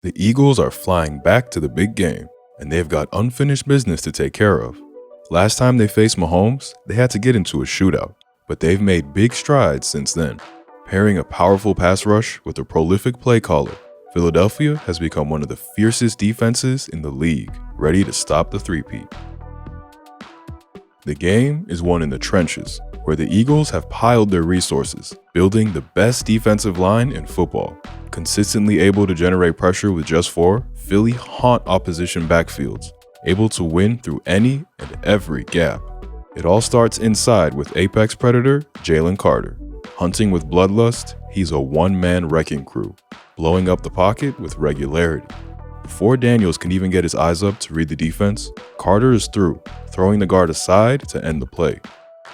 The Eagles are flying back to the big game, and they've got unfinished business to take care of. Last time they faced Mahomes, they had to get into a shootout, but they've made big strides since then. Pairing a powerful pass rush with a prolific play caller, Philadelphia has become one of the fiercest defenses in the league, ready to stop the three-peat. The game is won in the trenches, where the Eagles have piled their resources, building the best defensive line in football. Consistently able to generate pressure with just 4, Philly haunt opposition backfields, able to win through any and every gap. It all starts inside with apex predator Jalen Carter. Hunting with bloodlust, he's a one-man wrecking crew, blowing up the pocket with regularity. Before Daniels can even get his eyes up to read the defense, Carter is through, throwing the guard aside to end the play.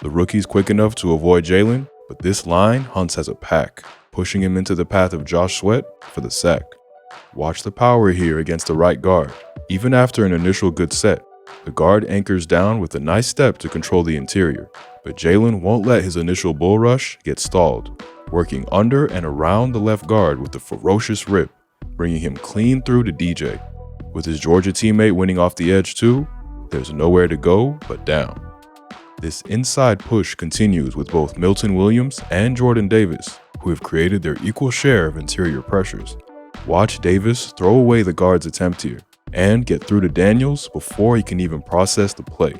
The rookie's quick enough to avoid Jalen, but this line hunts as a pack, pushing him into the path of Josh Sweat for the sack. Watch the power here against the right guard. Even after an initial good set, the guard anchors down with a nice step to control the interior, but Jalen won't let his initial bull rush get stalled, working under and around the left guard with a ferocious rip, bringing him clean through to DJ. With his Georgia teammate winning off the edge too, there's nowhere to go but down. This inside push continues with both Milton Williams and Jordan Davis, who have created their equal share of interior pressures. Watch Davis throw away the guard's attempt here and get through to Daniels before he can even process the play.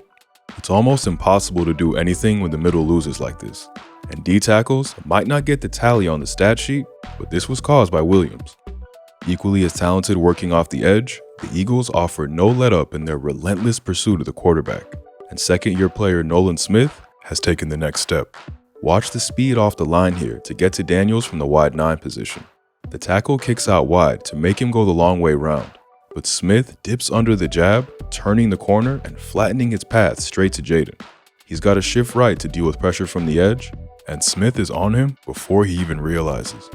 It's almost impossible to do anything when the middle loses like this, and D tackles might not get the tally on the stat sheet, but this was caused by Williams. Equally as talented working off the edge, the Eagles offer no let-up in their relentless pursuit of the quarterback, and second-year player Nolan Smith has taken the next step. Watch the speed off the line here to get to Daniels from the wide 9 position. The tackle kicks out wide to make him go the long way round, but Smith dips under the jab, turning the corner and flattening his path straight to Jaden. He's got to shift right to deal with pressure from the edge, and Smith is on him before he even realizes.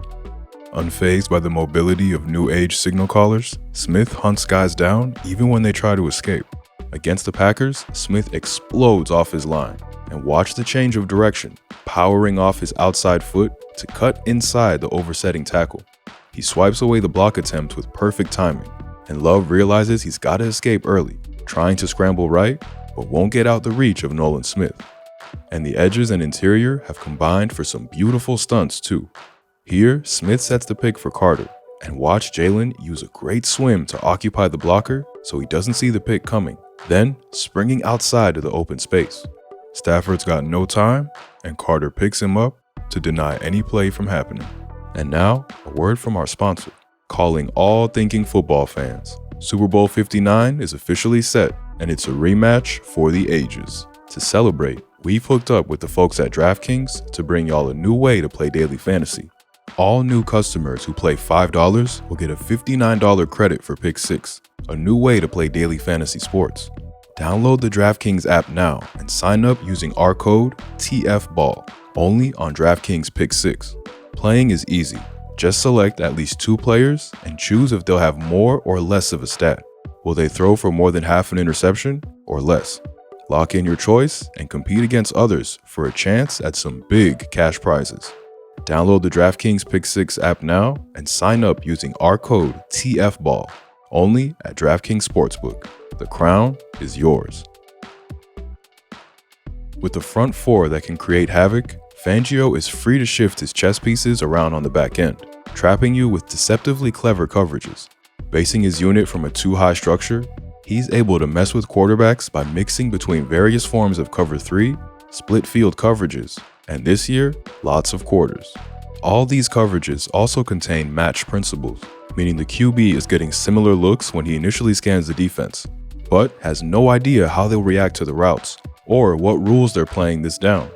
Unfazed by the mobility of new age signal callers, Smith hunts guys down even when they try to escape. Against the Packers, Smith explodes off his line, and watch the change of direction, powering off his outside foot to cut inside the oversetting tackle. He swipes away the block attempt with perfect timing, and Love realizes he's got to escape early, trying to scramble right, but won't get out the reach of Nolan Smith. And the edges and interior have combined for some beautiful stunts too. Here, Smith sets the pick for Carter, and watch Jalen use a great swim to occupy the blocker so he doesn't see the pick coming, then springing outside to the open space. Stafford's got no time, and Carter picks him up to deny any play from happening. And now, a word from our sponsor, calling all thinking football fans. Super Bowl 59 is officially set, and it's a rematch for the ages. To celebrate, we've hooked up with the folks at DraftKings to bring y'all a new way to play daily fantasy. All new customers who play $5 will get a $59 credit for Pick6, a new way to play daily fantasy sports. Download the DraftKings app now and sign up using our code TFBALL, only on DraftKings Pick6. Playing is easy. Just select at least 2 players and choose if they'll have more or less of a stat. Will they throw for more than half an interception or less? Lock in your choice and compete against others for a chance at some big cash prizes. Download the DraftKings Pick6 app now and sign up using our code TFBALL, only at DraftKings Sportsbook. The crown is yours. With a front 4 that can create havoc, Fangio is free to shift his chess pieces around on the back end, trapping you with deceptively clever coverages. Basing his unit from a too-high structure, he's able to mess with quarterbacks by mixing between various forms of cover 3, split field coverages, and this year, lots of quarters. All these coverages also contain match principles, meaning the QB is getting similar looks when he initially scans the defense, but has no idea how they'll react to the routes, or what rules they're playing this down.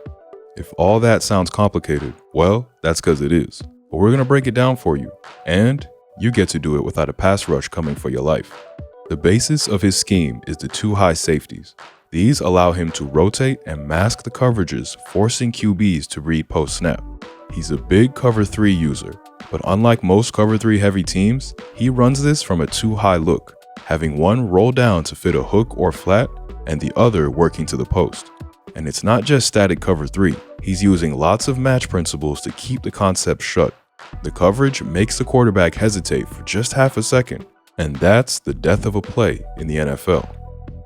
If all that sounds complicated, well, that's because it is. But we're going to break it down for you, and you get to do it without a pass rush coming for your life. The basis of his scheme is the 2 high safeties. These allow him to rotate and mask the coverages, forcing QBs to read post-snap. He's a big cover 3 user, but unlike most cover 3 heavy teams, he runs this from a 2-high look, having one roll down to fit a hook or flat, and the other working to the post. And it's not just static cover 3, he's using lots of match principles to keep the concept shut, The coverage makes the quarterback hesitate for just half a second, and that's the death of a play in the NFL.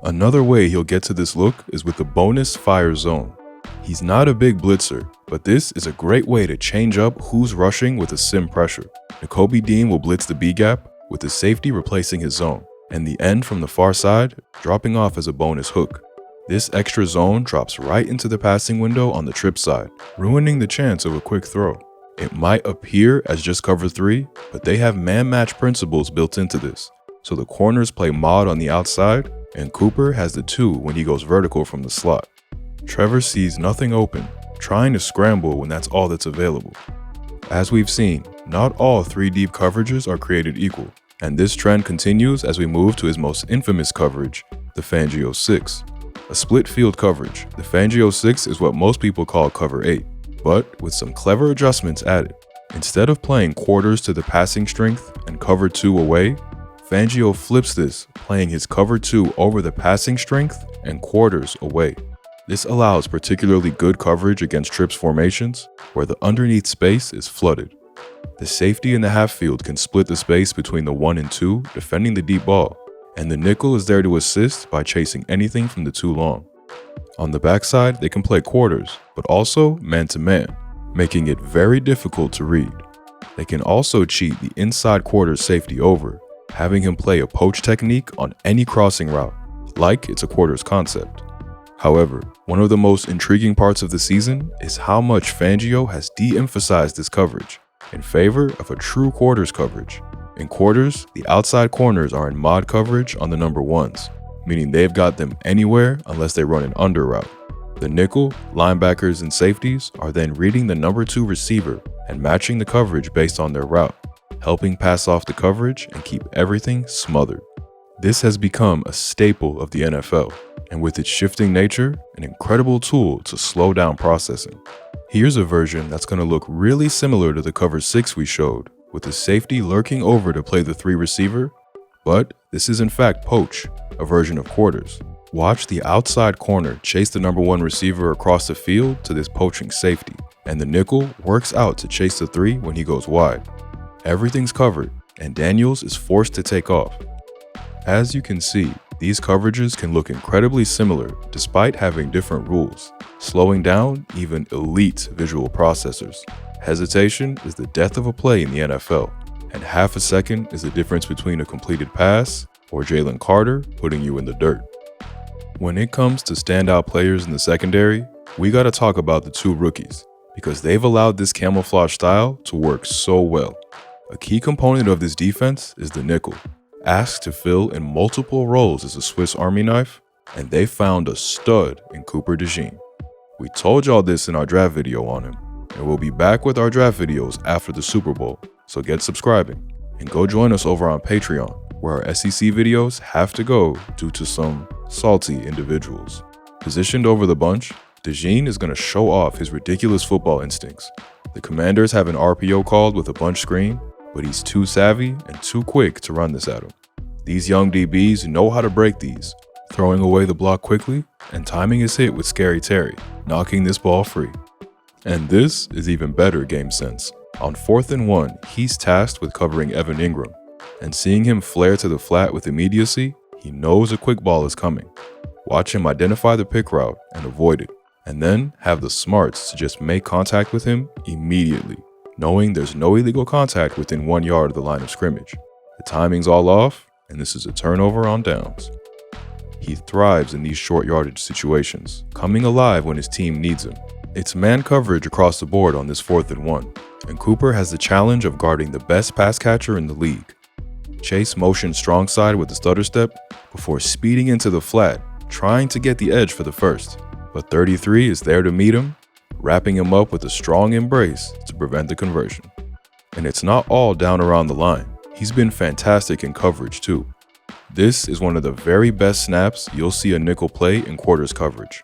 Another way he'll get to this look is with the bonus fire zone. He's not a big blitzer, but this is a great way to change up who's rushing with a sim pressure. Nakobe Dean will blitz the B gap, with the safety replacing his zone, and the end from the far side dropping off as a bonus hook. This extra zone drops right into the passing window on the trip side, ruining the chance of a quick throw. It might appear as just cover 3, but they have man-match principles built into this, so the corners play mod on the outside, and Cooper has the 2 when he goes vertical from the slot. Trevor sees nothing open, trying to scramble when that's all that's available. As we've seen, not all 3 deep coverages are created equal, and this trend continues as we move to his most infamous coverage, the Fangio 6. A split field coverage, the Fangio 6 is what most people call cover 8, but with some clever adjustments added. Instead of playing quarters to the passing strength and cover 2 away, Fangio flips this, playing his cover 2 over the passing strength and quarters away. This allows particularly good coverage against trips formations, where the underneath space is flooded. The safety in the half field can split the space between the 1 and 2, defending the deep ball, and the nickel is there to assist by chasing anything from the 2 long. On the backside, they can play quarters, but also man-to-man, making it very difficult to read. They can also cheat the inside quarters safety over, having him play a poach technique on any crossing route, like it's a quarters concept. However, one of the most intriguing parts of the season is how much Fangio has de-emphasized this coverage in favor of a true quarters coverage. In quarters, the outside corners are in mod coverage on the number 1s, meaning they've got them anywhere unless they run an under route. The nickel, linebackers, and safeties are then reading the number 2 receiver and matching the coverage based on their route, helping pass off the coverage and keep everything smothered. This has become a staple of the NFL, and with its shifting nature, an incredible tool to slow down processing. Here's a version that's going to look really similar to the cover 6 we showed, with the safety lurking over to play the 3 receiver, but this is in fact poach, a version of quarters. Watch the outside corner chase the number 1 receiver across the field to this poaching safety, and the nickel works out to chase the 3 when he goes wide. Everything's covered, and Daniels is forced to take off. As you can see, these coverages can look incredibly similar despite having different rules, slowing down even elite visual processors. Hesitation is the death of a play in the NFL, and half a second is the difference between a completed pass or Jalen Carter putting you in the dirt. When it comes to standout players in the secondary, we gotta talk about the 2 rookies, because they've allowed this camouflage style to work so well. A key component of this defense is the nickel, asked to fill in multiple roles as a Swiss Army knife, and they found a stud in Cooper DeJean. We told y'all this in our draft video on him, and we'll be back with our draft videos after the Super Bowl, so get subscribing, and go join us over on Patreon, where our SEC videos have to go due to some salty individuals. Positioned over the bunch, DeJean is going to show off his ridiculous football instincts. The Commanders have an RPO called with a bunch screen, but he's too savvy and too quick to run this at him. These young DBs know how to break these, throwing away the block quickly and timing his hit with Scary Terry, knocking this ball free. And this is even better game sense. On 4th and 1, he's tasked with covering Evan Ingram, and seeing him flare to the flat with immediacy, he knows a quick ball is coming. Watch him identify the pick route and avoid it, and then have the smarts to just make contact with him immediately, knowing there's no illegal contact within 1 yard of the line of scrimmage. The timing's all off, and this is a turnover on downs. He thrives in these short yardage situations, coming alive when his team needs him. It's man coverage across the board on this 4th and 1, and Cooper has the challenge of guarding the best pass catcher in the league. Chase motions strong side with the stutter step before speeding into the flat, trying to get the edge for the first, but 33 is there to meet him, wrapping him up with a strong embrace to prevent the conversion. And it's not all down around the line. He's been fantastic in coverage too. This is one of the very best snaps you'll see a nickel play in quarters coverage.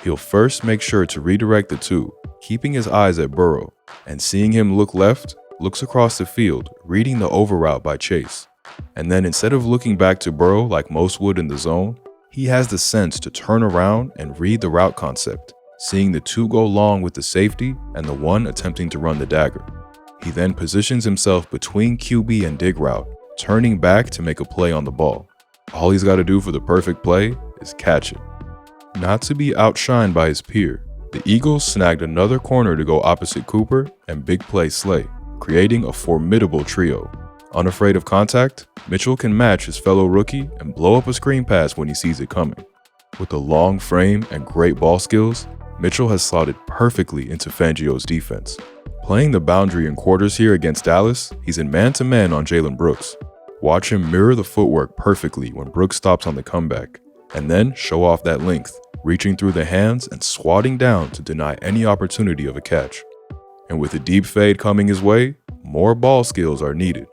He'll first make sure to redirect the 2, keeping his eyes at Burrow, and seeing him look left, looks across the field, reading the over route by Chase. And then instead of looking back to Burrow like most would in the zone, he has the sense to turn around and read the route concept, seeing the 2 go long with the safety and the 1 attempting to run the dagger. He then positions himself between QB and dig route, turning back to make a play on the ball. All he's got to do for the perfect play is catch it. Not to be outshined by his peer, the Eagles snagged another corner to go opposite Cooper and big play Slay, creating a formidable trio. Unafraid of contact, Mitchell can match his fellow rookie and blow up a screen pass when he sees it coming. With a long frame and great ball skills, Mitchell has slotted perfectly into Fangio's defense. Playing the boundary in quarters here against Dallas, he's in man-to-man on Jalen Brooks. Watch him mirror the footwork perfectly when Brooks stops on the comeback, and then show off that length, reaching through the hands and swatting down to deny any opportunity of a catch. And with a deep fade coming his way, more ball skills are needed.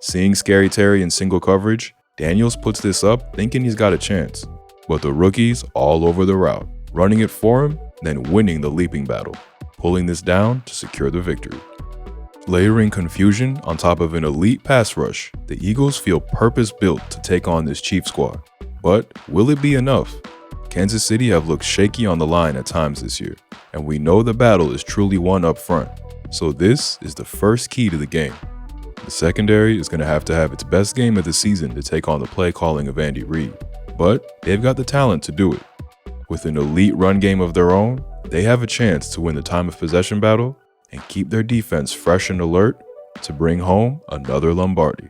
Seeing Scary Terry in single coverage, Daniels puts this up thinking he's got a chance. But the rookie's all over the route, running it for him, then winning the leaping battle, pulling this down to secure the victory. Layering confusion on top of an elite pass rush, the Eagles feel purpose-built to take on this Chiefs squad. But will it be enough? Kansas City have looked shaky on the line at times this year, and we know the battle is truly won up front. So this is the first key to the game. The secondary is going to have its best game of the season to take on the play calling of Andy Reid, but they've got the talent to do it. With an elite run game of their own, they have a chance to win the time of possession battle and keep their defense fresh and alert to bring home another Lombardi.